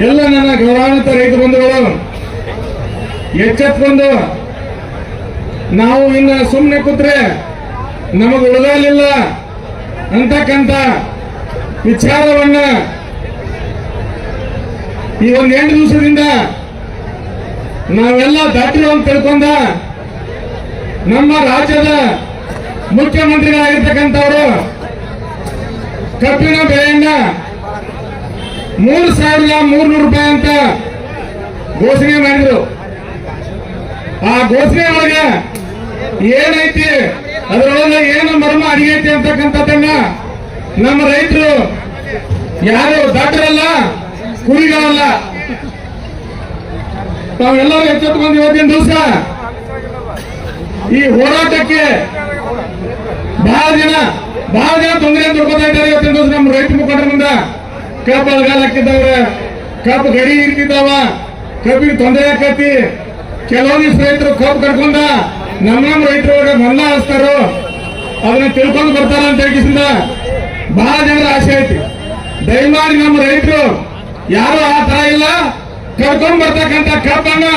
ಎಲ್ಲ ನನ್ನ ಗೌರವಾನ್ವಿತ ರೈತ ಬಂಧುಗಳು ಎಚ್ಚೆತ್ಕೊಂಡು ನಾವು ಇನ್ನ ಸುಮ್ಮನೆ ಕೂತ್ರೆ ನಮಗೆ ಉಳಿದಲಿಲ್ಲ ಅಂತಕ್ಕಂಥ ವಿಚಾರವನ್ನ ಈ ಒಂದು 8 ದಿವಸದಿಂದ ನಾವೆಲ್ಲ ದಾಖಲೆ ಅಂತ ತಿಳ್ಕೊಂಡ ನಮ್ಮ ರಾಜ್ಯದ ಮುಖ್ಯಮಂತ್ರಿಗಳಾಗಿರ್ತಕ್ಕಂಥವರು ಕಬ್ಬಿನ ಬೆಲೆಯನ್ನ 3,300 ರೂಪಾಯಿ ಅಂತ ಘೋಷಣೆ ಮಾಡಿದ್ರು. ಆ ಘೋಷಣೆ ಒಳಗೆ ಏನೈತಿ, ಅದರೊಳಗೆ ಏನು ಮರ್ಮ ಅಡಿಗೈತಿ ಅಂತಕ್ಕಂಥದ್ದನ್ನ ನಮ್ಮ ರೈತರು ಯಾರು ದಾಟರಲ್ಲ, ಕುರಿಗಳಲ್ಲ, ತಾವೆಲ್ಲರೂ ಎಚ್ಚೆತ್ತುಕೊಂಡು ಇವತ್ತಿನ ದಿವಸ ಈ ಹೋರಾಟಕ್ಕೆ ಬಹಳ ಜನ ತೊಂದರೆ ತೊಡ್ಕೊತಾ ಇದ್ದಾರೆ. ಇವತ್ತಿನ ದಿವಸ ನಮ್ಮ ರೈತ ಮುಖಂಡರಿಂದ ಕಬ್ಬು ಅಳಗಾಲ ಹಾಕಿದ್ದವ್ರೆ, ಕಬ್ಬು ಗಡಿ ಇರ್ತಿದ್ದಾವ, ಕಬ್ಬಿಗೆ ತೊಂದರೆ ಆಕತಿ. ಕೆಲವೊಂದಿಷ್ಟು ರೈತರು ಕಬ್ಬು ಕಡ್ಕೊಂಡ ನಮ್ಮ ರೈತರೊಳಗೆ ಮನ್ನ ಹಚ್ತಾರೋ ಅದನ್ನ ತಿಳ್ಕೊಂಡು ಬರ್ತಾರ ಅಂತ ಹೇಳಿಸಿಂದ ಬಹಳ ಜನರ ಆಸೆ ಐತಿ. ದಯಮಾಡಿ ನಮ್ಮ ರೈತರು ಯಾರು ಆ ತರ ಇಲ್ಲ, ಕರ್ಕೊಂಡ್ ಬರ್ತಕ್ಕಂಥ ಕಬ್ಬನ್ನ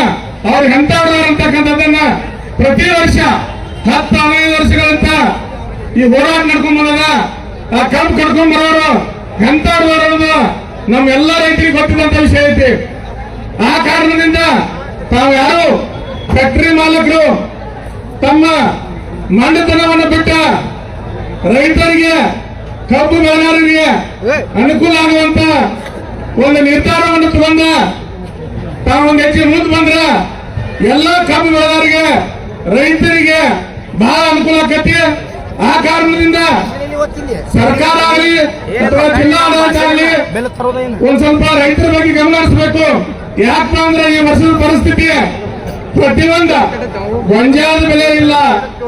ಅವ್ರು ಎಂತವ್ರು ಅಂತಕ್ಕಂಥದ್ದನ್ನ ಪ್ರತಿ ವರ್ಷ 10-15 ವರ್ಷಗಳಂತ ಈ ಹೋರಾಟ ನಡ್ಕೊಂಡ್ ಬಂದದ. ಆ ಕಬ್ಬು ಕಡ್ಕೊಂಡ್ ಬರೋರು ಎಂತವ್ರು ಬರೋದು ನಮ್ಮೆಲ್ಲ ರೈತರಿಗೆ ಗೊತ್ತಿದ್ದಂತ ವಿಷಯ ಐತಿ. ಆ ಕಾರಣದಿಂದ ತಾವು ಯಾರು ಫ್ಯಾಕ್ಟರಿ ಮಾಲಕರು ತಮ್ಮ ಮಂಡತನವನ್ನು ಬಿಟ್ಟ ರೈತರಿಗೆ, ಕಬ್ಬು ಬೆಳೆಗಾರರಿಗೆ ಅನುಕೂಲ ಆಗುವಂತ ಒಂದು ನಿರ್ಧಾರವನ್ನು ತಗೊಂಡ ತಾವೊಂದು ಹೆಚ್ಚಿಗೆ ಮುಂದೆ ಬಂದ್ರ ಎಲ್ಲ ಕಬ್ಬು ಬೆಳೆಗಾರರಿಗೆ, ರೈತರಿಗೆ ಬಹಳ ಅನುಕೂಲ ಆಕತಿ. ಆ ಕಾರಣದಿಂದ ಸರ್ಕಾರ ಆಗಲಿ ಅಥವಾ ಜಿಲ್ಲಾಡಳಿತ ಆಗಲಿ ಒಂದ್ ಸ್ವಲ್ಪ ರೈತರ ಬಗ್ಗೆ ಗಮನ ಹರಿಸಬೇಕು. ಯಾಕಪ್ಪ ಅಂದ್ರೆ ಈ ವರ್ಷದ ಪರಿಸ್ಥಿತಿ ಪ್ರತಿಯೊಂದ ಗೊಂಜಾಳದ ಬೆಲೆ ಇಲ್ಲ,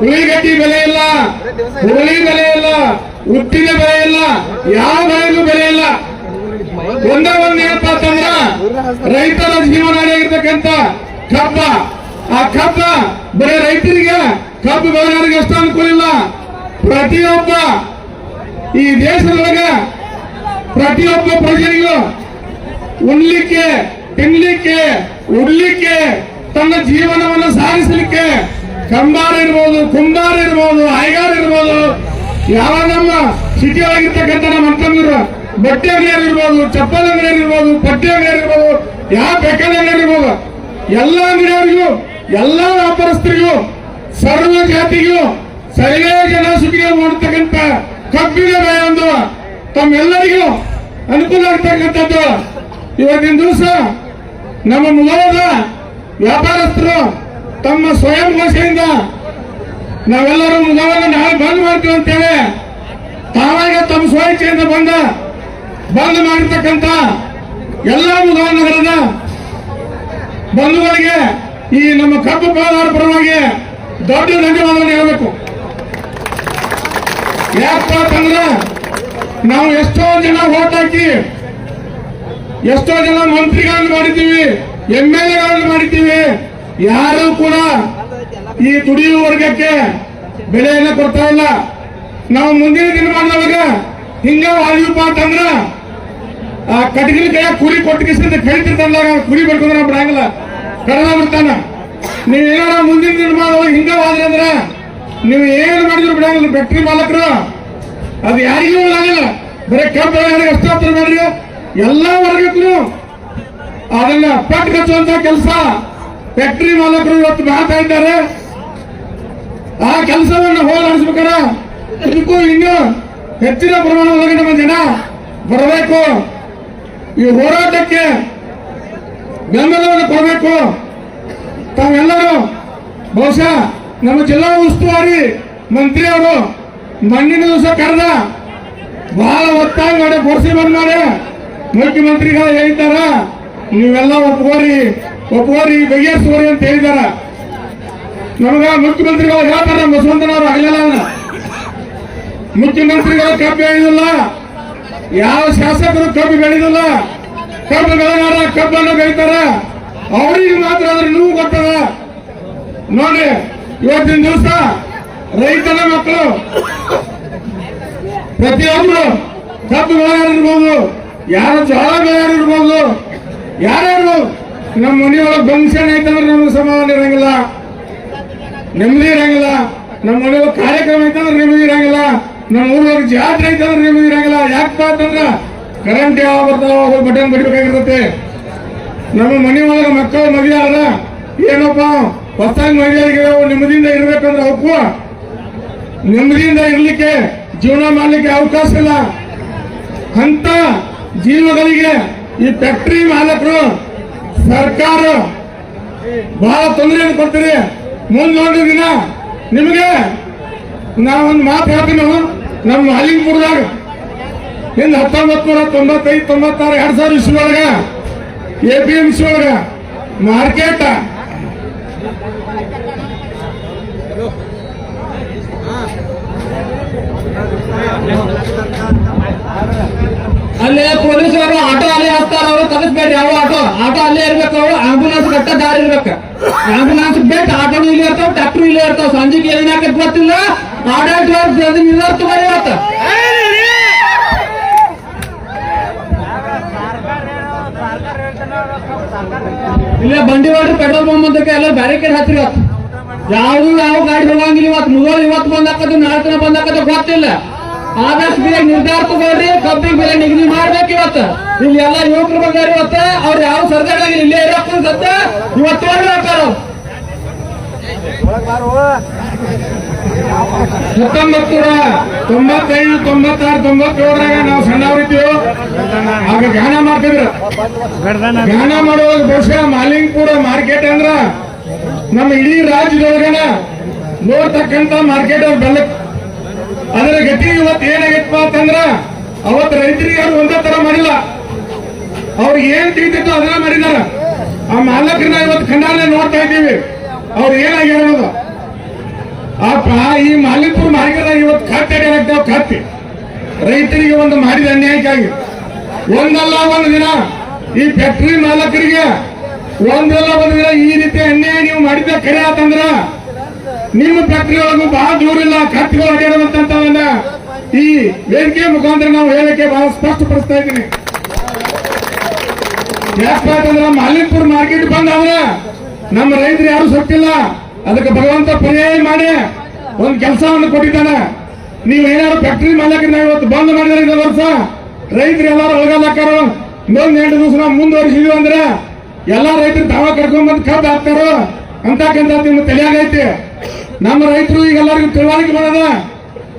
ಉಳ್ಳಿಗಡ್ಡಿ ಬೆಲೆ ಇಲ್ಲ, ಹುರುಳಿ ಬೆಲೆ ಇಲ್ಲ, ಉಪ್ಪಿನ ಬೆಲೆ ಇಲ್ಲ, ಯಾವ ಬೆಳೆಗೂ ಬೆಲೆ ಇಲ್ಲ. ಒಂದೇ ಒಂದು ಏನಪ್ಪ ಅಂತಂದ್ರ ರೈತರ ಜೀವನಾಡಿಯಾಗಿರ್ತಕ್ಕಂಥ ಕಬ್ಬ. ಆ ಕಬ್ಬ ಬರೀ ರೈತರಿಗೆ, ಕಬ್ಬು ಬೆಳೆಗಾರರಿಗೆ ಎಷ್ಟು ಅನುಕೂಲ ಇಲ್ಲ. ಪ್ರತಿಯೊಬ್ಬ ಈ ದೇಶದೊಳಗೆ ಪ್ರತಿಯೊಬ್ಬ ಪ್ರಜೆಗಳಿಗೂ ಉಣ್ಲಿಕ್ಕೆ, ತಿನ್ಲಿಕ್ಕೆ, ಉಡ್ಲಿಕ್ಕೆ, ತನ್ನ ಜೀವನವನ್ನು ಸಾಗಿಸಲಿಕ್ಕೆ ಕಂಬಾರ ಇರ್ಬೋದು, ಕುಂಬಾರ ಇರ್ಬೋದು, ಹೈಗಾರ ಇರ್ಬೋದು, ಯಾವ ನಮ್ಮ ಸಿಟಿ ಒಳಗಿರ್ತಕ್ಕಂಥ ನಮ್ಮ ಅಣ್ತಂದಿರು ಬಟ್ಟೆ ಅಂಗಡಿಯರು ಇರ್ಬೋದು, ಚಪ್ಪಲ್ ಅಂಗಡಿಯರು ಇರ್ಬೋದು, ಬಟ್ಟೆ ಅಂಗಡಿಯರು ಇರ್ಬೋದು, ಯಾವ ಬೇಕಾದ ಅಂಗಡಿ ಇರ್ಬೋದು, ಎಲ್ಲ ಅಂಗಡಿಯವರಿಗೂ, ಎಲ್ಲ ವ್ಯಾಪಾರಸ್ಥರಿಗೂ, ಸರ್ವ ಜಾತಿಗೂ ಸರ್ವೇ ಜನ ಸುಖಿಗೆ ಮಾಡತಕ್ಕಂಥ ಕಬ್ಬಿನ ಬೆಳೆ ಒಂದು ತಮ್ಮೆಲ್ಲರಿಗೂ ಅನುಕೂಲ ಆಗ್ತಕ್ಕಂಥದ್ದು. ಇವತ್ತಿನ ದಿವಸ ನಮ್ಮ ಮುಗಲದ ವ್ಯಾಪಾರಸ್ಥರು ತಮ್ಮ ಸ್ವಯಂ ಘೋಷಣೆಯಿಂದ ನಾವೆಲ್ಲರೂ ಮುಗಲನ್ನು ನಾಳೆ ಬಂದ್ ಮಾಡ್ತೀವಿ ಅಂತೇಳಿ ತಾವಾಗ ತಮ್ಮ ಸ್ವಇಚ್ಛೆಯಿಂದ ಬಂದ್ ಮಾಡಿರ್ತಕ್ಕಂಥ ಎಲ್ಲ ಮುಗಲ ನಗರದ ಬಂಧುಗಳಿಗೆ ಈ ನಮ್ಮ ಕಬ್ಬು ಬೆಳೆಗಾರರ ಪರವಾಗಿ ದೊಡ್ಡ ಧನ್ಯವಾದವನ್ನು ಹೇಳಬೇಕು. ಯಾಕಪ್ಪ ಅಂತಂದ್ರೆ ನಾವು ಎಷ್ಟೋ ಜನ ಓಟ್ ಹಾಕಿ ಎಷ್ಟೋ ಜನ ಮಂತ್ರಿಗಳನ್ನು ಮಾಡಿದ್ದೀವಿ, MLAಗಳನ್ನು ಮಾಡಿದ್ದೀವಿ, ಯಾರು ಕೂಡ ಈ ದುಡಿಯುವ ವರ್ಗಕ್ಕೆ ಬೆಲೆಯನ್ನು ಕೊಡ್ತಾ ಇಲ್ಲ. ನಾವು ಮುಂದಿನ ದಿನಮಾನದೊಳಗ ಹಿಂಗ ವಾಯುಪ್ಪ ಅಂತಂದ್ರ ಆ ಕಟಗಿನ ಕೈ ಕುರಿ ಕೊಟ್ಟಿಗೆ ಕಳಿತಿರ್ತಾನ, ಕುರಿ ಬರ್ಕೊಂಡ್ರೆ ನಾವು ಬಿಡಂಗಿಲ್ಲ, ಕಡದ ಬಿಡ್ತಾನ. ನೀವು ಏನಾರ ಮುಂದಿನ ದಿನಮಾನದೊಳಗೆ ಹಿಂಗ ವಾದ್ರಿ ಅಂದ್ರ ನೀವು ಏನು ಮಾಡಿದ್ರು ಬಿಡಂಗಿಲ್ಲ. ಫ್ಯಾಕ್ಟರಿ ಮಾಲಕರು ಅದು ಯಾರಿಗೂ ಆಗಲ್ಲ, ಬರೀ ಕಬ್ಬು ಬೆಳೆಗಾರರಿಗೆ ಅಷ್ಟೇ ಹತ್ರ ಮಾಡ್ರಿ. ಎಲ್ಲ ವರ್ಗಕ್ಕೂ ಅದನ್ನ ಪಟ್ಟು ಕಚ್ಚುವಂತ ಕೆಲಸ ಫ್ಯಾಕ್ಟರಿ ಮಾಲಕರು ಇವತ್ತು ಮಾಡ್ತಾ ಇದ್ದಾರೆ. ಆ ಕೆಲಸವನ್ನು ಹೋರಾಡಿಸ್ಬೇಕಾರ ಇದಕ್ಕೂ ಇನ್ನೂ ಹೆಚ್ಚಿನ ಪ್ರಮಾಣದಲ್ಲಿ ನಮ್ಮ ಜನ ಬರಬೇಕು. ಈ ಹೋರಾಟಕ್ಕೆ ಬೆಂಬಲವನ್ನು ಕೊಡಬೇಕು. ತಾವೆಲ್ಲರೂ ಬಹುಶಃ ನಮ್ಮ ಜಿಲ್ಲಾ ಉಸ್ತುವಾರಿ ಮಂತ್ರಿ ಅವರು ಮಣ್ಣಿನ ದಿವಸ ಕರೆದ ಬಹಳ ಒತ್ತಾಯ ಮಾಡಿ ಫೋರ್ಸಿ ಬಂದ್ ಮಾಡಿ ಮುಖ್ಯಮಂತ್ರಿಗಳು ಹೇಳಿದ್ದಾರ, ನೀವೆಲ್ಲ ಒಪ್ಪುವರಿ ಬಗೆಹರಿಸುವರಿ ಅಂತ ಹೇಳಿದಾರ. ನಮಗ ಮುಖ್ಯಮಂತ್ರಿಗಳು ಹೇಳ್ತಾರ, ಬಸವಂತನವರು ಆಗಲಿಲ್ಲ, ಮುಖ್ಯಮಂತ್ರಿಗಳು ಕಬ್ಬು ಬೆಳೆದಿಲ್ಲ, ಯಾವ ಶಾಸಕರು ಕಬ್ಬು ಬೆಳೆದಿಲ್ಲ, ಕಬ್ಬು ಬೆಳೆಗಾರ ಕಬ್ಬನ್ನು ಬೆಳೀತಾರ, ಅವರಿಗೆ ಮಾತ್ರ ಅದ್ರ ನೋವು ಗೊತ್ತದ. ನೋಡಿ ಇವತ್ತಿನ ದಿವಸ ರೈತನ ಮಕ್ಕಳು ಪ್ರತಿಯೊಬ್ಬರು ಕಬ್ಬು ಬೆಳೆಗಾರ ಇರ್ಬೋದು, ಯಾರು ಜೋಳ ಬೆಳೆಗಾರ ಇರ್ಬೋದು, ಯಾರ್ಯಾರು ನಮ್ಮ ಮನೆಯೊಳಗೆ ಫಂಕ್ಷನ್ ಐತಂದ್ರೆ ನಮ್ಗೆ ಸಮಾಧಾನ ಇರಂಗಿಲ್ಲ, ನೆಮ್ಮದಿ ಇರಂಗಿಲ್ಲ. ನಮ್ಮ ಮನೆಯೊಳಗೆ ಕಾರ್ಯಕ್ರಮ ಐತಂದ್ರೆ ನೆಮ್ಮದಿ ಇರಂಗಿಲ್ಲ. ನಮ್ಮ ಊರೊಳಗೆ ಜಾತ್ರೆ ಐತಂದ್ರೆ ನೆಮ್ಮದಿ ಇರಂಗಿಲ್ಲ. ಯಾಕಪ್ಪ ಅಂತಂದ್ರೆ ಕರೆಂಟ್ ಯಾವ ಬರ್ತಾವ ಬಟನ್ ಬಡಿಬೇಕಾಗಿರ್ತತೆ. ನಮ್ಮ ಮನೆಯೊಳಗೆ ಮಕ್ಕಳು ಮದುವೆ ಆದ ಏನಪ್ಪ ಹೊಸಾಗಿ ಮದುವೆ ನೆಮ್ಮದಿಯಿಂದ ಇರ್ಬೇಕಂದ್ರೆ ಅವಕ್ಕೂ ನೆಮ್ಮದಿಯಿಂದ ಇರ್ಲಿಕ್ಕೆ ಜೀವನ ಮಾಡ್ಲಿಕ್ಕೆ ಅವಕಾಶ ಇಲ್ಲ. ಅಂತ ಜೀವಗಳಿಗೆ ಈ ಫ್ಯಾಕ್ಟರಿ ಮಾಲಕರು ಸರ್ಕಾರ ಬಹಳ ತೊಂದರೆಯನ್ನು ಕೊಡ್ತೀರಿ. ಮುಂದೊಂದು ದಿನ ನಿಮಗೆ ನಾವೊಂದು ಮಾತು ಹೇಳ್ತೀನಿ. ನಮ್ಮ ಮಾಲಿಂಗಪುರದಾಗ ಇನ್ನು 1995, 96, 2000 ಇಸ್ವಿಯೊಳಗ APMC ಒಳಗ ಮಾರ್ಕೆಟ್ ಅಲ್ಲಿ ಪೊಲೀಸರು ಆಟೋ ಅಲ್ಲೇ ಹಾಕ್ತಾರ. ಅವರು ತಗಸ್ಬೇಡ್ರಿ, ಯಾವ ಆಟೋ ಅಲ್ಲೇ ಇರ್ಬೇಕು. ಅವ್ರು ಆಂಬುಲೆನ್ಸ್ ಕಟ್ಟ ದಾರಿ ಇರ್ಬೇಕು. ಆಂಬುಲೆನ್ಸ್ ಬೇಕು, ಆಟೋನು ಇಲ್ಲೇ ಇರ್ತಾವ, ಟ್ಯಾಕ್ಟ್ರು ಇಲ್ಲೇ ಇರ್ತಾವ. ಸಂಜೆಗೆ ಏನಾಕ ಗೊತ್ತಿಲ್ಲ, ಆಡಳಿತ ನಿರ್ಧಾರ ಇವತ್ತು ಇಲ್ಲೇ ಬಂಡಿ ಹೊಡ್ರಿ, ಪೆಟ್ರೋಲ್ ಪಂಪ್ ಅಂತಕ್ಕೆ ಎಲ್ಲ ಬ್ಯಾರಿಕೇಡ್ ಹಚ್ಚಿರಿ. ಇವತ್ತು ಯಾವ ಗಾಡಿ ಹೋಗಂಗಿಲ್ಲ. ಇವತ್ತು ಮುಗೋಳು ಇವತ್ತು ಬಂದಾಕದು, ನಾಳೆ ತನ ಬಂದಾಕದು ಗೊತ್ತಿಲ್ಲ. ಆದಷ್ಟು ಬೇಗ ನಿರ್ಧಾರ ತಗೊಳ್ರಿ. ಕಬ್ಬಿಗೆ ಬೆಲೆ ನಿಗದಿ ಮಾಡ್ಬೇಕು. ಇವತ್ತು ಇಲ್ಲಿ ಎಲ್ಲ ಯುವಕರು ಬಂದಾರ. ಇವತ್ತು ಅವ್ರು ಯಾವ ಸರ್ಕಾರದಾಗ ಇಲ್ಲೇ ಇರಪ್ಪ ಸತ್ತ ಇವತ್ತು ಹೋಗ್ತಾರ. 1995, 96, 97 ನಾವು ಸಣ್ಣವರಿದ್ದೀವಿ. ಆಗ ಗಾನ ಮಾಡ್ತಿದ್ರು. ಗಾನ ಮಾಡುವಾಗ ಬಹುಶಃ ಮಾಲಿಂಗಪುರ ಮಾರ್ಕೆಟ್ ಅಂದ್ರ ನಮ್ಮ ಇಡೀ ರಾಜ್ಯದೊಳಗನ ನೋಡ್ತಕ್ಕಂತ ಮಾರ್ಕೆಟ್ ಅವ್ರ ಬೆಲ್ಲಕ್. ಅದರ ಗತಿ ಇವತ್ತು ಏನಾಗೈತಪ್ಪ ಅಂತಂದ್ರ ಅವತ್ತು ರೈತರಿಗೆ ಯಾರು ಒಂದೇ ತರ ಮಾಡಿಲ್ಲ. ಅವ್ರಿಗೆ ಏನ್ ತಿಳಿತಿತ್ತು ಅದನ್ನ ಮಾಡಿದಾರ. ಆ ಮಾಲಕರನ್ನ ಇವತ್ತು ಕಣ್ಣಾಲೆ ನೋಡ್ತಾ ಇದ್ದೀವಿ. ಅವ್ರು ಏನಾಗಿರೋದು ಈ ಮಾಲಿಂಗಪುರ ಮಾರ್ಕೆಟ್ ಇವತ್ತು ಖಾತೆ ಏನಾಗ್ತಾವ. ಖಾತೆ ರೈತರಿಗೆ ಒಂದು ಮಾಡಿದ ಅನ್ಯಾಯಕ್ಕಾಗಿ ಒಂದಲ್ಲ ಒಂದು ದಿನ ಈ ಫ್ಯಾಕ್ಟರಿ ಮಾಲಕರಿಗೆ ಒಂದಲ್ಲ ಒಂದು ದಿನ ಈ ರೀತಿ ಅನ್ಯಾಯ ನೀವು ಮಾಡಿದ್ದ ಕರೆ ಆತಂದ್ರ ನಿಮ್ಮ ಫ್ಯಾಕ್ಟರಿ ಒಳಗೂ ಬಹಳ ದೂರ ಇಲ್ಲ ಖರ್ಚುಗಳು ಅಡ್ಯಾಡುವಂತವನ್ನ ಈ ವೇದಿಕೆ ಮುಖಾಂತರ ನಾವು ಹೇಳಕ್ಕೆ ಬಹಳ ಸ್ಪಷ್ಟಪಡಿಸ್ತಾ ಇದ್ದೀನಿ. ಯಾಕಂದ್ರೆ ಮಾಲಿಂಗಪುರ ಮಾರ್ಕೆಟ್ ಬಂದಾದ್ರೆ ನಮ್ಮ ರೈತರು ಯಾರು ಸತ್ತಿಲ್ಲ. ಅದಕ್ಕೆ ಭಗವಂತ ಪರ್ಯಾಯ ಮಾಡಿ ಒಂದು ಕೆಲಸವನ್ನು ಕೊಟ್ಟಿದ್ದಾನೆ. ನೀವು ಏನಾದ್ರು ಫ್ಯಾಕ್ಟರಿ ಮಾಲಕರನ್ನ ಇವತ್ತು ಬಂದ್ ಮಾಡಿದ್ರೆ ಇದ ವರ್ಷ ರೈತರು ಎಲ್ಲಾರು ಒಳಗಾಲಕ್ಕಾರು. ಇನ್ನೊಂದು 2 ದಿವಸ ನಾವು ಮುಂದುವರಿಸಿದ್ವಿ ಅಂದ್ರೆ ಎಲ್ಲಾ ರೈತರು ತಾವ ಕರ್ಕೊಂಡ್ಬಂದು ಕಬ್ಬು ಹಾಕ್ತಾರೋ ಅಂತಕ್ಕಂಥ ನಿಮ್ಮ ತಲೆಯಾಗೈತಿ. ನಮ್ಮ ರೈತರು ಈಗ ಎಲ್ಲರಿಗೂ ತಿಳುವಳಿಕೆ ಮಾಡೋದ.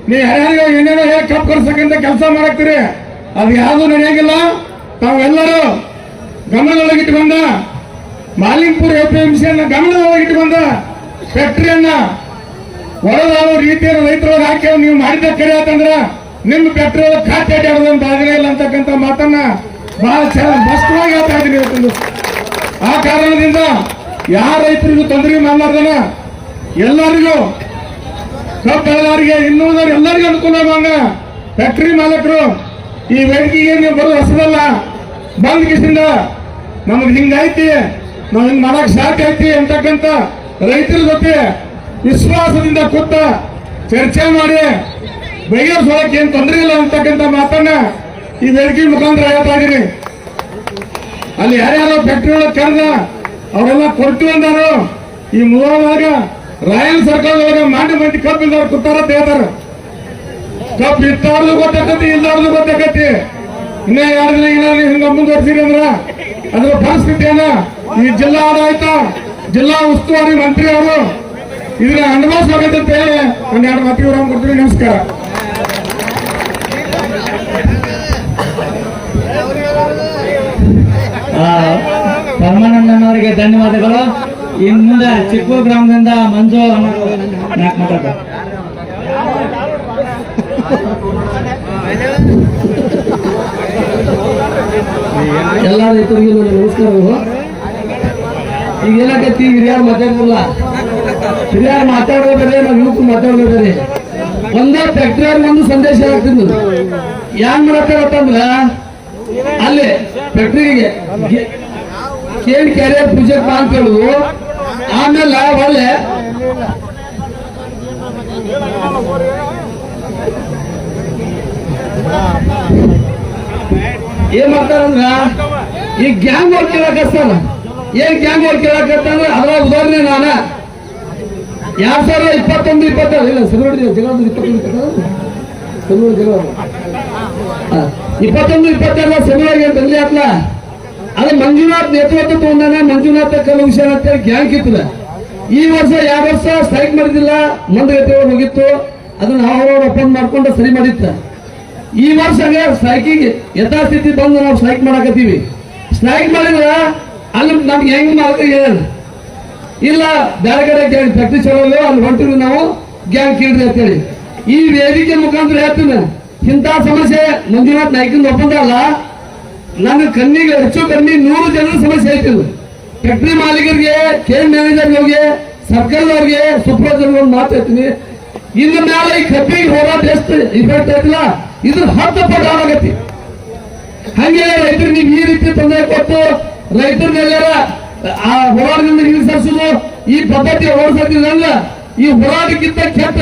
ನೀವು ಯಾರ್ಯಾರಿಗೂ ಏನೇನೋ ಹೇಗೆ ಕಬ್ಬು ಕರ್ಸಕ್ಕಂತ ಕೆಲಸ ಮಾಡಾಕ್ತೀರಿ. ಅದು ಯಾವುದು ನಡೆಯಂಗಿಲ್ಲ. ತಾವೆಲ್ಲರೂ ಗಮನದೊಳಗಿಟ್ಟು ಬಂದ ಮಾಲಿಂಗಪುರ APMC ಗಮನದೊಳಗಿಟ್ಟು ಬಂದ ಫ್ಯಾಕ್ಟರಿಯನ್ನ ಹೊರದಾವ ರೀತಿಯನ್ನು ರೈತರೊಳಗೆ ಹಾಕಿ ನೀವು ಮಾಡಿದ ಕರೆ ಆತಂದ್ರ ನಿಮ್ಮ ಫ್ಯಾಕ್ಟರಿ ಒಳಗೆ ಖಾತೆ ಅಡ್ಯಾಡೋದಂತ ಆದ್ರೆ ಇಲ್ಲ ಅಂತಕ್ಕಂಥ ಮಾತನ್ನ ಬಹಳ ಸ್ಪಷ್ಟವಾಗಿ ಹೇಳ್ತಾ ಇದ್ದೀನಿ ಇವತ್ತೊಂದು. ಆ ಕಾರಣದಿಂದ ಯಾರ ರೈತರಿಗೂ ತೊಂದರೆ ಮಾಡಲಾರ್ದನ ಎಲ್ಲರಿಗೂ ಕಬ್ಬು ಬೆಳೆದವರಿಗೆ ಇನ್ನೂರು ಎಲ್ಲರಿಗೂ ಅನುಕೂಲ ಆಗುವಂಗ ಫ್ಯಾಕ್ಟರಿ ಮಾಲಕರು ಈ ವೇದಿಕೆಗೆ ನೀವು ಬರೋದು ಹೊಸದಲ್ಲ. ಬಂದ್ ಕಿಸಿಂದ ನಮಗೆ ಹಿಂಗೈತಿ, ನಾವು ಹಿಂಗ್ ಮಾಡಕ್ ಸಾಧ್ಯ ಐತಿ ಅಂತಕ್ಕಂಥ ರೈತರ ಜೊತೆ ವಿಶ್ವಾಸದಿಂದ ಕೂತ ಚರ್ಚೆ ಮಾಡಿ ಬಗೆಹರಿಸೋಳಕ್ಕೆ ಏನ್ ತೊಂದರೆ ಇಲ್ಲ ಅಂತಕ್ಕಂಥ ಮಾತನ್ನ ಈ ವೇದಿಕೆ ಮುಖಾಂತರ ಹೇಳ್ತಾ ಇದ್ದೀನಿ. ಅಲ್ಲಿ ಯಾರ್ಯಾರೋ ಫ್ಯಾಕ್ಟರಿ ಒಳಗೆ ಕರೆದ ಅವರೆಲ್ಲ ಕೊಟ್ಟು ಅಂದಾರು. ಈ ಮೂವಾಗ ರಾಯಲ್ ಸರ್ಕಲ್ ಒಳಗೆ ಮಂದಿ ಕಬ್ಬು ಇಲ್ದವ್ರು ಕೂತಾರ ಅಂತ ಹೇಳ್ತಾರ. ಕಬ್ಬು ಇತ್ತಾರ್ದು ಗೊತ್ತಾಕತಿ, ಇಲ್ಲಾರ್ದು ಗೊತ್ತಾಕತಿ. ಇನ್ನ 2 ದಿನ ಏನಾದ್ರು ಹಿಂಗ ಮುಂದುವರ್ಸಿರಿ ಅಂದ್ರ ಅದ್ರ ಪರಿಸ್ಥಿತಿಯನ್ನ ಈ ಜಿಲ್ಲಾ ಆಡಳಿತ, ಜಿಲ್ಲಾ ಉಸ್ತುವಾರಿ ಮಂತ್ರಿ ಅವರು ಇದನ್ನ ಅನುಭವಿಸಬೇಕಂತ ಹೇಳಿ 2 ಮಾತಿಗೆ ವಿರಾಮ ಕೊಡ್ತೀನಿ. ನಮಸ್ಕಾರ. ಪರಮಾನಂದನವರಿಗೆ ಧನ್ಯವಾದಗಳು. ಇನ್ನು ಮುಂದೆ ಚಿಕ್ಕೂರು ಗ್ರಾಮದಿಂದ ಮಂಜು ಮಾತಾಡ್ತಾರೆ. ಎಲ್ಲ ರೈತರಿಗೂ ನಮಸ್ಕಾರಗಳು. ಈಗ ಏನಾಗೈತಿ, ಹಿರಿಯರು ಮಾತಾಡೋದಿಲ್ಲ. ಹಿರಿಯರು ಮಾತಾಡೋದ್ರೆ ನಾವು ಯುವಕರು ಮಾತಾಡೋದ್ರೆ ಒಂದೇ ಫ್ಯಾಕ್ಟರಿ ಒಂದು ಸಂದೇಶ ಆಗ್ತಿದ್ದು ಯಾನ್ ಮಾಡತ್ತಂದ್ರ ಅಲ್ಲಿ ಫ್ಯಾಕ್ಟರಿಗೆ ಕ್ಯಾರಿಯರ್ ಪೂಜೆಗೆ ಬಾ ಅಂತ ಹೇಳುದು. ಆಮೇಲೆ ಒಳ್ಳೆ ಏನ್ ಮಾಡ್ತಾರಂದ್ರ ಈ ಗ್ಯಾಂಗ್ ವರ್ಕ್ ಕೇಳಕತ್ತಾನ. ಏನ್ ಗ್ಯಾಂಗ್ ವರ್ಕ್ ಕೇಳಕತ್ತಾನ ಅದರ ಉದಾಹರಣೆ ನಾನ 2021-22 ಇಲ್ಲ ಸೆಲ್ವಡಿ ಜಗಳ 21-22 ಸೆಲ್ವಡಿ ತಂದೆ ಆತ್ಲ ಅದು ಮಂಜುನಾಥ್ ನೇತೃತ್ವ ತಗೊಂಡಾನೆ. ಮಂಜುನಾಥ ಕಲುಷನ್ ಅಂತೇಳಿ ಗ್ಯಾಂಗ್ ಇತ್ತದ. ಈ ವರ್ಷ 2 ವರ್ಷ ಸ್ಟ್ರೈಕ್ ಮಾಡಿದಿಲ್ಲ, ಮಂದಗತಿ ಹೋಗಿತ್ತು, ಅದನ್ನ ಅವ್ರವ್ರು ಒಪ್ಪಂದ ಮಾಡ್ಕೊಂಡು ಸರಿ ಮಾಡಿತ್ತ. ಈ ವರ್ಷ ಸ್ಟ್ರೈಕಿಗೆ ಯಥಾಸ್ಥಿತಿ ಬಂದು ನಾವು ಸ್ಟ್ರೈಕ್ ಮಾಡಕತ್ತೀವಿ. ಸ್ಟ್ರೈಕ್ ಮಾಡಿದ್ರ ಅಲ್ಲಿ ನಮ್ಗೆ ಹೆಂಗ್ ಮಾಡಕ ಇಲ್ಲ, ಬೇರೆ ಕಡೆ ಗ್ಯಾಂಗ್ ಫ್ಯಾಕ್ಟ್ರಿ ಚಲೋ ಅಲ್ಲಿ ಹೊಂಟಿವಿ ನಾವು, ಗ್ಯಾಂಗ್ ಕೀಳ್ರಿ ಅಂತೇಳಿ ಈ ವೇದಿಕೆ ಮುಖಾಂತರ ಹೇಳ್ತೀನಿ. ಇಂಥ ಸಮಸ್ಯೆ ಮಂಜುನಾಥ್ ನಾಯ್ಕಂದು ಒಪ್ಪಂದ ಅಲ್ಲ, ನನ್ನ ಕಣ್ಣಿಗೆ ಹೆಚ್ಚು ಕಮ್ಮಿ 100 ಜನರ ಸಮಸ್ಯೆ ಐತಿಲ್ಲ. ಫ್ಯಾಕ್ಟ್ರಿ ಮಾಲೀಕರಿಗೆ, ಕೇರ್ ಮ್ಯಾನೇಜರ್ಗಳಿಗೆ, ಸರ್ಕಾರದವ್ರಿಗೆ, ಸೂಪರ್ವೈಸರ್ ಮಾತು ಹೇಳ್ತೀನಿ. ಇನ್ನು ಮೇಲೆ ಈ ಕಬ್ಬಿಗೆ ಹೋರಾಟ ಎಷ್ಟು ಇಫೆಕ್ಟ್ ಐತಿಲ್ಲ, ಇದ್ರ 10 ಪಟ್ಟು ಆಗತ್ತಿ. ಹಂಗೆ ರೈತರಿಗೆ ನೀವು ಈ ರೀತಿ ತೊಂದರೆ ಕೊಟ್ಟು ರೈತರನ್ನೆಲ್ಲರ ಆ ಹೋರಾಟದಿಂದ ಇಳಿಸೋದು ಈ ಪದ್ಧತಿ ಓಡಿಸೋದಿಲ್ಲ. ಈ ಹೋರಾಟಕ್ಕಿಂತ ಕೆಟ್ಟ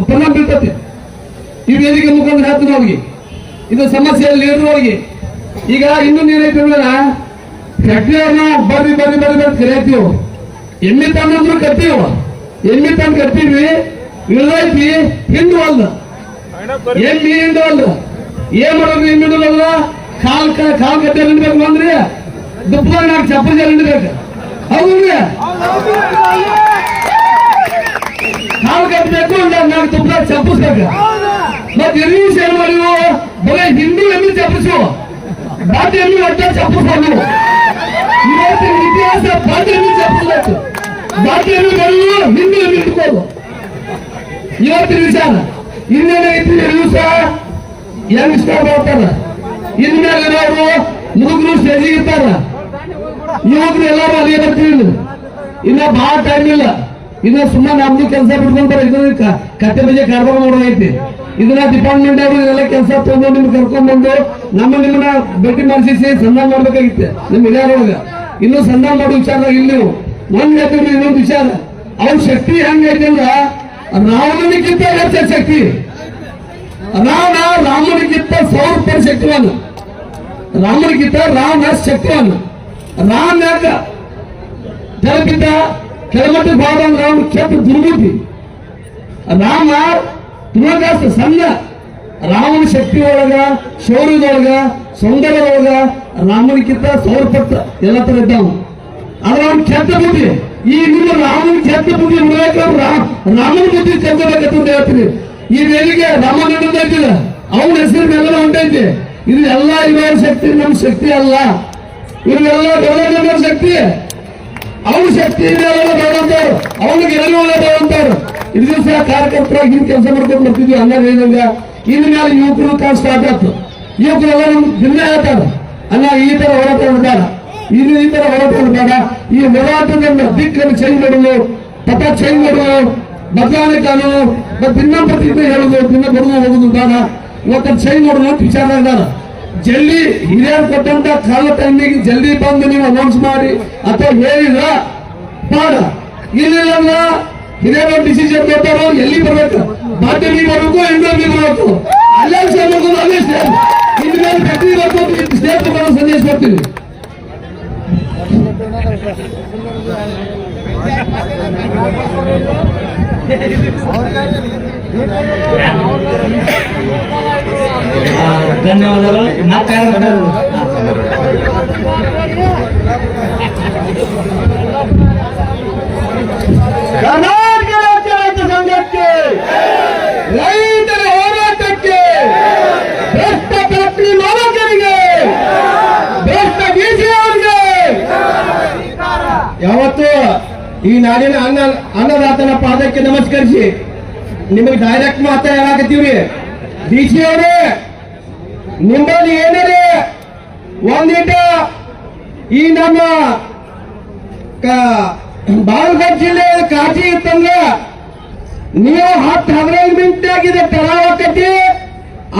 ಪರಿಣಾಮ ಬೀಳ್ತತಿ. ಈ ವೇದಿಕೆ ಮುಖಾಂತರ ಹೇಳ್ತೀನಿ ಅವ್ರಿಗೆ, ಇದು ಸಮಸ್ಯೆ ಲೀಡರ್ಗಳಿಗೆ. ಈಗ ಇನ್ನೊಂದು ಏನೈತಿ ಫ್ಯಾಕ್ಟ್ರಿ ಅವ್ರನ್ನ ಬರ್ರಿ ಬರ್ರಿ ಬರ್ರಿ ಬರ್ರಿ ಕರಿಯಾಕ್ತೀವಿ. ಎಮ್ಮೆ ತಂದ್ರು ಕತ್ತೀವ, ಎಮ್ಮೆ ತಂದು ಕತ್ತೀವಿ, ಇಳ್ದೈತಿ ಹಿಂಡು ಅಲ್ಲ, ಎಮ್ಮೆ ಹಿಂಡು ಅಲ್ಲ. ಏನ್ ಮಾಡೋದು? ಎಮ್ಮೆ ಹಿಂಡಲ್ಲ, ಕಾಲ್ ಕಟ್ಟೆ ಹಿಂಡ್ಬೇಕು ಅಂದ್ರಿ ದುಪ್ಪದಾಗ 4 ಚಪ್ಪಲ್ ಹಿಂಡ್ಬೇಕು. ಹೌದ್ರಿ, ಕಾಲ್ ಕಟ್ಟಬೇಕು, 4 ತುಪ್ಪದಾಗ ಚಪ್ಪಿಸ್ಬೇಕು. ಮತ್ತೆ ಎಲ್ಲಿ ಸೇರ್ ಮಾಡಿವು ಬರೀ ಹಿಂದೂ ಎಮ್ಮೆ ಚಪ್ಪಿಸು, ಬಾಟಿ ಎಮ್ಮೆ ಒಟ್ಟ ಚಪ್ಪಿಸ್ಬೋದು. ಇವತ್ತಿನ ಇತಿಹಾಸ ಬಾಟಿ ಎಮ್ಮೆ ಚಪ್ಪಿಸ್ಬೇಕು, ಬಾಟಿ ಎಮ್ಮೆ ಬರಲು ಹಿಂದೂ ಎಮ್ಮೆ ಇಟ್ಕೋದು ಇವತ್ತಿನ ವಿಚಾರ. ಇನ್ನೇನೈತಿ ದಿವಸ ಹೆಂಗ್ ಇಷ್ಟ ಮಾಡ್ತಾರ, ಇನ್ಮೇಲೆ ಅವರು ಮುದುಕರು ಸ್ಟೇಜಿಗೆ ಇರ್ತಾರ, ಯುವಕರು ಎಲ್ಲರೂ ಅಲ್ಲಿಗೆ ಬರ್ತೀವಿ. ಇನ್ನ ಬಹಳ ಟೈಮ್ ಇಲ್ಲ, ಇನ್ನ ಸುಮ್ಮನೆ ನಮ್ದು ಕೆಲಸ ಬಿಟ್ಕೊಂಡ್ರೆ ಇದನ್ನ ಕತ್ತೆ ಬಜೆ ಕಾರ್ಬಾರ ಮಾಡೋದೈತಿ. ಇದನ್ನ ಡಿಪಾರ್ಟ್ಮೆಂಟ್ ಅವರು ಇದೆಲ್ಲ ಕೆಲಸ ತಗೊಂಡು ನಿಮ್ಗೆ ಕರ್ಕೊಂಡ್ ಬಂದು ನಿಮ್ಮನ್ನ ಭೇಟಿ ಮಾಡಿಸಿ ಸಂಧಾನ ಮಾಡ್ಬೇಕಾಗಿತ್ತೆ. ನಿಮ್ ಹಿರಿಯರೊಳಗ ಇನ್ನೂ ಸಂಧಾನ ಮಾಡೋ ವಿಚಾರದಾಗ ಇಲ್ಲಿ ನೀವು ಒಂದ್ ಹೇಳ್ತೀವಿ. ಇನ್ನೊಂದು ವಿಚಾರ, ಅವ್ರ ಶಕ್ತಿ ಹೆಂಗೈತೆ ಅಂದ್ರ ರಾವಣನಿಗಿಂತ ಹೆಚ್ಚು ಶಕ್ತಿ. ರಾಮನಿಗಿಂತ 1000 ಶಕ್ತಿವಾನ. ರಾಮನಿಗಿಂತ ರಾಮ ಶಕ್ತಿವಾನ. ರಾಮ ಯಾಕ ಕೆಳಗಿಂತ ಕೆಳಮಟ್ಟ ಭಾವ ರಾಮ ಕೆಟ್ಟ ದುರ್ಬುದ್ಧಿ. ರಾಮ ತುಮಗಾಸ ಸಣ್ಣ. ರಾಮನ ಶಕ್ತಿ ಒಳಗ, ಶೌರ್ಯದೊಳಗ, ಸೌಂದರ್ಯದೊಳಗ ರಾಮನಿಗಿಂತ 1000 ಪಟ್ಟು ಎಲ್ಲ ತರ ಇದ್ದಾವ. ಆದ್ರೆ ಅವ್ನು ಕೆಟ್ಟ ಬುದ್ಧಿ. ಈ ನಿಮ್ಮ ರಾಮನ ಕೆಟ್ಟ ಬುದ್ಧಿ ರಾಮನ ಬುದ್ಧಿ ಚೆಂದಬೇಕಂತ ಹೇಳ್ತೀನಿ. ಈ ವೇದಿಕೆ ರಾಮನ ಐತಿಲ್ಲ, ಅವನ ಹೆಸರು ಮೇಲೆ ಹೊಂಟೈತಿ. ಇದು ಎಲ್ಲ ಇವರ ಶಕ್ತಿ, ನಮ್ಮ ಶಕ್ತಿ ಅಲ್ಲ. ಇವೆಲ್ಲ ಡೆವಲಪ್ಮೆಂಟ್ ಶಕ್ತಿ, ಅವ್ನ ಶಕ್ತಿ ಇದೆಲ್ಲ ಬೇಡಂತವ್ರು, ಅವನಿಗೆ ಎಲ್ಲೂ ಬೇಡಂತವ್ರು. ಇದು ದಿವಸ ಕಾರ್ಯಕರ್ತರಾಗಿ ಹಿಂಗೆ ಕೆಲಸ ಮಾಡ್ಕೊಂಡು ಬರ್ತಿದ್ವಿ. ಹಂಗ ಇನ್ನು ಮೇಲೆ ಯುವಕರು ಕಾಲ ಸ್ಟಾರ್ಟ್ ಆಯ್ತು. ಯುವಕರೆಲ್ಲ ನಮ್ಗೆ ದಿನ ಹೇಳ್ತಾರ, ಅಲ್ಲ ಈ ತರ ಹೋರಾಟ ಬೇಡ, ಇದು ಈ ತರ ಹೋರಾಟ ಬೇಡ. ಈ ಹೋರಾಟದ ದಿಕ್ಕನ್ನು ಚೇಂಜ್ ಮಾಡುದು, ಪಥ ಚೇಂಜ್ ಮಾಡುದು, ಬದಲಾವಣೆ ಕಾನೂನು ದಿನ ಪ್ರತಿಜ್ಞೆ ಹೇಳುದು, ದಿನ ಬರುದು ಹೋಗುದು ಬೇಡ. ಇವತ್ತು ಚೇಂಜ್ ಮಾಡುದು ಅಂತ ವಿಚಾರ. ಜಲ್ದಿ ಹಿರಿಯರು ಕೊಟ್ಟಂತ ಕಾಲ ಟೈಮಿಗೆ ಜಲ್ದಿ ಬಂದು ನೀವು ಅನೌನ್ಸ್ ಮಾಡಿ ಅಥವಾ ಹೇಳಿದ್ರ ಪಾಡ. ಇಲ್ಲ ಹಿರಿಯರು ಡಿಸಿಷನ್ ಕೊಟ್ಟರು, ಎಲ್ಲಿ ಬರ್ಬೇಕು, ಬಾಟೆ ಬಿ ಬರ್ಬೇಕು, ಎಂಡ್ರ ಬಿ ಬರ್ಬೇಕು, ಅಲ್ಲೇ ಸೇರ್ಬೇಕು, ಅಲ್ಲೇ ಸ್ಟೇಟ್ ಇನ್ಮೇಲೆ ಪ್ರತಿ ಬರ್ಬೇಕು, ಸ್ಟೇಟ್ ಬರೋ ಸಂದೇಶ ಕೊಡ್ತೀವಿ. ಧನ್ಯವಾದಗಳು. ಮತ್ತೆ ಕರ್ನಾಟಕ ರಾಜ್ಯ ರೈತ ಸಂಘಕ್ಕೆ, ರೈತರ ಹೋರಾಟಕ್ಕೆ, ಭ್ರಷ್ಟ ಫ್ಯಾಕ್ಟರಿ ಮಾಲಕರಿಗೆ, ಭ್ರಷ್ಟ ಡಿಸಿ ಅವರಿಗೆ ಯಾವತ್ತು ಈ ನಾಡಿನ ಅನ್ನದಾತನ ಪಾದಕ್ಕೆ ನಮಸ್ಕರಿಸಿ ನಿಮಗೆ ಡೈರೆಕ್ಟ್ ಮಾತಾ ಹೇಳಾಕತ್ತೀವ್ರಿ. ಡಿಸಿ ಅವರೇ, ನಿಮ್ಮಲ್ಲಿ ಏನಾರೇ ಒಂದಿಟ ಈ ನಮ್ಮ ಬಾಗಲಕೋಟೆ ಜಿಲ್ಲೆ ಕಾಶಿ ಇತ್ತಂದ್ರ ನೀವು 10-15 ಮಿನಿಟ್ ಆಗಿದೆ ತಡಾವಕತಿ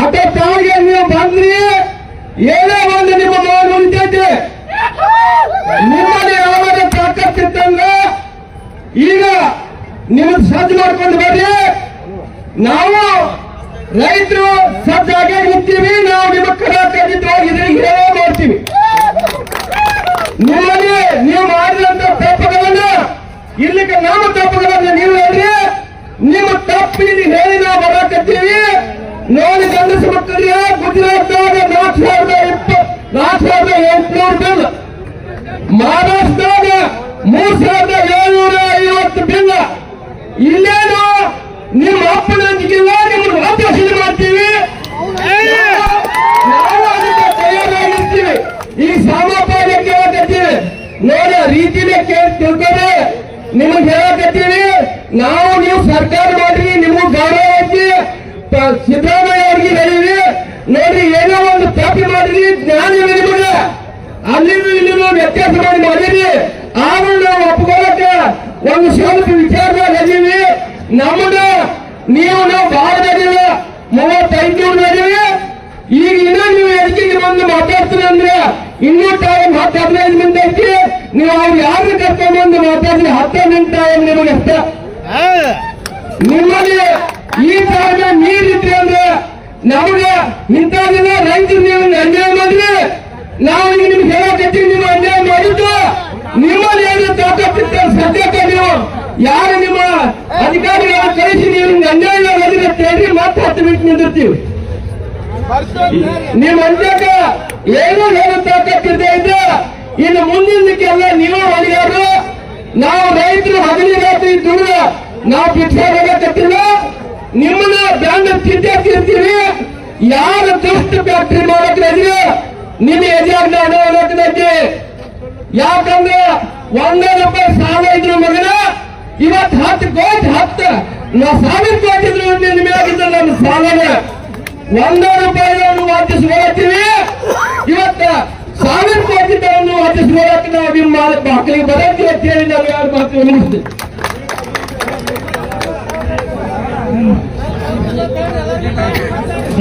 ಆಟೋ ತಾಳಿಗೆ ನೀವು ಬಂದ್ರಿ, ಏನೇ ಒಂದು ನಿಮ್ಮ ಮೌನ ಉಳಿತೈತಿ. ನಿಮ್ಮಲ್ಲಿ ಯಾವಾಗ ತಾಕತ್ತಿತ್ತಂದ್ರ ಈಗ ನಿಮ್ಮನ್ನು ಸಜ್ಜು ಮಾಡ್ಕೊಂಡು ಬರ್ರಿ. ನಾವು ರೈತರು ಸಜ್ಜಾಗಿ ನಿಂತೀವಿ. ನಾವು ನಿಮ್ಮ ಕರ್ನಾಟಕದಲ್ಲಿ ಹೇಳೇ ಮಾಡ್ತೀವಿ. ನಿಮ್ಮಲ್ಲಿ ನೀವು ಮಾಡಿದಂತ ತಪ್ಪುಗಳನ್ನ ಇಲ್ಲಿಗೆ ನಮ್ಮ ತಪ್ಪುಗಳನ್ನ ನೀವು ಹೇಳ್ರಿ. ನಿಮ್ಮ ತಪ್ಪು ಇಲ್ಲಿ ಹೇಳಿ ನಾವು ಬರಾಕತ್ತೀವಿ. ನೋಡಿ ಗಂಡಸ ಮಕ್ಕಳಿಗೆ ಗುಜರಾತ್ನಾಗ 4,800 ಬಿಲ್, ಮಹಾರಾಷ್ಟ್ರದಾಗ 3,750 ಬಿಲ್. ಇಲ್ಲೇನು ನಿಮ್ಮ ಅಪ್ಪನ ಅಂಜಿಕಿಲ್ಲ, ನಿಮ್ಮನ್ನು ವಾಪಸ್ ಮಾಡ್ತೀವಿ. ನಾವು ಅದಕ್ಕೆ ತಯಾರಾಗಿರ್ತೀವಿ. ಈ ಸಾಮಪಾದ ಕೇಳಕತ್ತೀವಿ ನೋಡಿ, ರೀತಿನೇ ತಿಳ್ಕೊಂಡ್ರೆ ನಿಮಗೆ ಹೇಳಕತ್ತೀವಿ. ನಾವು ನೀವು ಸರ್ಕಾರ ಮಾಡ್ರಿ, ನಿಮಗ್ ಗೌರವ ಐತಿ. ಸಿದ್ದರಾಮಯ್ಯ ಅವ್ರಿಗೆ ಹೇಳಿವಿ ನೋಡ್ರಿ, ಏನೋ ಒಂದು ತಪ್ಪು ಮಾಡಿರಿ, ಜ್ಞಾನ ಇದೆ ನಿಮಗೆ. ಅಲ್ಲಿನೂ ಇಲ್ಲಿನೂ ವ್ಯತ್ಯಾಸ ಮಾಡಿ ಮಾಡಿರಿ. ಆದ್ರೂ ನಾವು ಒಪ್ಕೊಳ್ಳಕ್ಕೆ ಒಂದು ಸ್ವಲ್ಪ ವಿಚಾರದಾಗ ಅದೀವಿ. ನಮ್ಮದು ನಾವು ಬಹಳ ಬೆಳಿಲ್ಲ, 35 ಬೆಳಿವಿ. ಈಗ ಇನ್ನೂ ನೀವು ಎದಕ್ಕೆ ಬಂದು ಮಾತಾಡ್ತೀರಿ ಅಂದ್ರೆ ಇನ್ನೂ ಟೈಮ್ 10-15 ಮಿನಿಟ್ ಐತಿ. ನೀವು ಅವ್ರು ಯಾರು ಕರ್ಕೊಂಡ್ಬಂದು ಮಾತಾಡಿದ್ರೆ 10 ಮಿನಿಟ್ ಟೈಮ್ ನಿಮಗೆ ಅಷ್ಟ. ನಿಮ್ಮಲ್ಲಿ ಈ ಟೈಮ್ ನೀರಿದ್ರಿ ಅಂದ್ರೆ ನಮಗೆ ಇಂಥ ದಿನ ರೈತರು ನೀವು ಅನ್ಯಾಯ ಮಾಡಿದ್ರೆ ನಾವು ಈಗ ನಿಮ್ಗೆ ಹೇಳಕತ್ತೀವಿ. ನೀವು ಅನ್ಯಾಯ ಮಾಡಿದ್ದು ನಿಮ್ಮಲ್ಲಿ ಏನು ತಾಕತ್ತಿರ್ತಾರೆ ಸದ್ಯಕ್ಕೆ ನೀವು ಯಾರು ನಿಮ್ಮ ಅಧಿಕಾರಿಗಳ ಕಳಿಸಿ ನೀವು ಅನ್ಯಾಯ ಮಾಡಿದ್ರೆ ತೇಳಿ ಮತ್ತೆ 10 ಮಿನಿಟ್ ನಿಂದಿರ್ತೀವಿ. ನಿಮ್ಮ ಅಂತ್ಯಕ್ಕ ಏನು ಹೇಳು ತಾಕತ್ತಿರ್ತಾ ಇದ್ದ. ಇನ್ನು ಮುಂದಿನಕ್ಕೆಲ್ಲ ನೀವು ಹೊಲಿಗಾರು. ನಾವು ರೈತರು ಹಗಲಿ ರಾತ್ರಿ ದುಡಿದ ನಾವು ಭಿಕ್ಷಾಗತ್ತಿಲ್ಲ. ನಿಮ್ಮನ್ನ ಬ್ಯಾಂಕ್ ತಿರ್ತೀವಿ. ಯಾರು ದುಷ್ಟ ಫ್ಯಾಕ್ಟ್ರಿ ಮಾಡಕ್ಕಿದ್ರೆ ನಿಮ್ಮ ಎದುರಾಗ ಅನಾಹುತಕ್ಕೆ. ಯಾಕಂದ್ರೆ 100 ರೂಪಾಯಿ ಸಾಲ ಇದ್ರು ಮಗನ ಇವತ್ತು 10 ಕೋಟಿ 10,000 ಕೋಟಿ ಇದ್ರು ನಿಮ್ಮೆಗಿದ್ದ ನಮ್ಮ ಸಾಲನ 100 ರೂಪಾಯಿಗಳನ್ನು ವಾದಿಸ್ಕೊಳ್ತೀವಿ. ಇವತ್ತು 1,000 ಕೋಟಿ ವಾದಿಸ್ಕೊಳಕ್ಕೆ ನಾವು ನಿಮ್ಮ ಮಕ್ಕಳಿಗೆ ಬರಕ್ಕೆ ಅಂತ ಹೇಳಿ ನಾವು ಯಾರು ಮಾತು